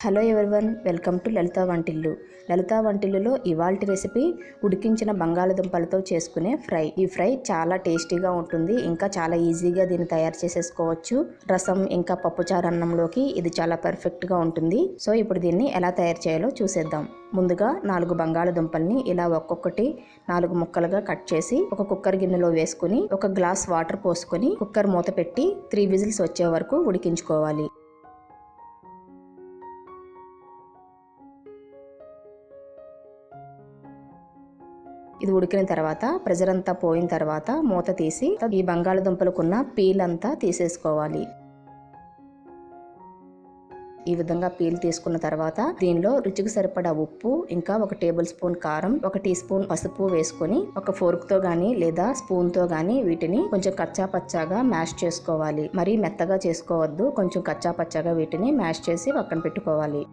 Hello everyone, welcome to Lalitha Vantillu. Lalitha వంటిల్లులో ఇవాల్టి recipe ఉడికించిన బంగాళదుంపలతో చేసుకునే ఫ్రై. ఈ ఫ్రై చాలా టేస్టీగా ఉంటుంది, ఇంకా చాలా ఈజీగా దీన్ని తయారు చేసేసుకోవచ్చు. రసం ఇంకా పప్పుచారు అన్నంలోకి ఇది చాలా పర్ఫెక్ట్గా ఉంటుంది. సో ఇప్పుడు దీన్ని ఎలా తయారు చేయాలో చూసేద్దాం. ముందుగా 4 బంగాళదుంపల్ని ఇలా ఒక్కొక్కటి 4 ముక్కలుగా కట్ చేసి ఒక కుక్కర్ గిన్నెలో వేసుకుని 1 గ్లాస్ వాటర్ పోసుకొని కుక్కర్ మూత పెట్టి 3 విజిల్స్ వచ్చే వరకు ఉడికించుకోవాలి. ఇది ఉడికిన తర్వాత ప్రెషర్ అంతా పోయిన తర్వాత మూత తీసి ఈ బంగాళదుంపలకున్న పీల్ అంతా తీసేసుకోవాలి. ఈ విధంగా పీల్ తీసుకున్న తర్వాత దీనిలో రుచికి సరిపడా ఉప్పు, ఇంకా 1 టేబుల్ స్పూన్ కారం, 1 టీ స్పూన్ పసుపు వేసుకొని ఒక ఫోర్క్ తో గానీ లేదా స్పూన్ తో గానీ వీటిని కొంచెం కచ్చా పచ్చాగా మ్యాష్ చేసుకోవాలి. మరీ మెత్తగా చేసుకోవద్దు, కొంచెం కచ్చా పచ్చాగా వీటిని మ్యాష్ చేసి పక్కన పెట్టుకోవాలి.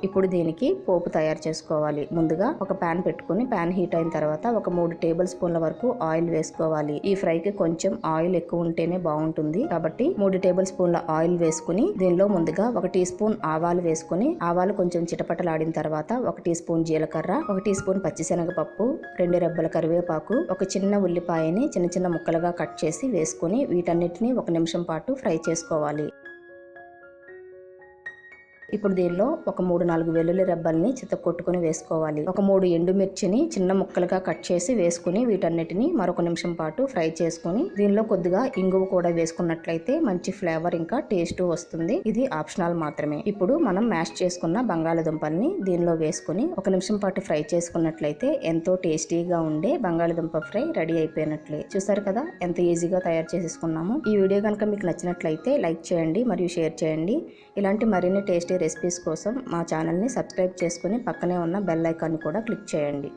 ఇప్పుడు దీనికి పోపు తయారు చేసుకోవాలి. ముందుగా ఒక ప్యాన్ పెట్టుకుని ప్యాన్ హీట్ అయిన తర్వాత ఒక 3 టేబుల్ స్పూన్ల వరకు ఆయిల్ వేసుకోవాలి. ఈ ఫ్రైకి కొంచెం ఆయిల్ ఎక్కువ ఉంటేనే బాగుంటుంది కాబట్టి 3 టేబుల్ స్పూన్ల ఆయిల్ వేసుకుని దీనిలో ముందుగా 1 టీ స్పూన్ ఆవాలు వేసుకుని ఆవాలు కొంచెం చిటపటలాడిన తర్వాత 1 టీ స్పూన్ జీలకర్ర, 1 టీ స్పూన్ పచ్చిశనగపప్పు, 2 రెబ్బల కరివేపాకు, ఒక చిన్న ఉల్లిపాయని చిన్న చిన్న ముక్కలుగా కట్ చేసి వేసుకుని వీటన్నిటిని 1 నిమిషం పాటు ఫ్రై చేసుకోవాలి. ఇప్పుడు దీనిలో ఒక 3-4 వెల్లుల్లి రెబ్బల్ని చితక్కొట్టుకుని వేసుకోవాలి. ఒక 3 ఎండుమిర్చిని చిన్న ముక్కలుగా కట్ చేసి వేసుకుని వీటన్నిటిని మరొక నిమిషం పాటు ఫ్రై చేసుకుని దీనిలో కొద్దిగా ఇంగువ కూడా వేసుకున్నట్లయితే మంచి ఫ్లేవర్ ఇంకా టేస్ట్ వస్తుంది. ఇది ఆప్షనల్ మాత్రమే. ఇప్పుడు మనం మ్యాష్ చేసుకున్న బంగాళదుంపల్ని దీనిలో వేసుకుని 1 నిమిషం పాటు ఫ్రై చేసుకున్నట్లయితే ఎంతో టేస్టీగా ఉండే బంగాళదుంప ఫ్రై రెడీ అయిపోయినట్లే. చూసారు కదా ఎంత ఈజీగా తయారు చేసేసుకున్నాము. ఈ వీడియో కనుక మీకు నచ్చినట్లయితే లైక్ చేయండి మరియు షేర్ చేయండి. ఇలాంటి మరిన్ని టేస్టీ రెసిపీస్ కోసం మా ఛానల్ని సబ్స్క్రైబ్ చేసుకుని పక్కనే ఉన్న బెల్ ఐకాన్ని కూడా క్లిక్ చేయండి.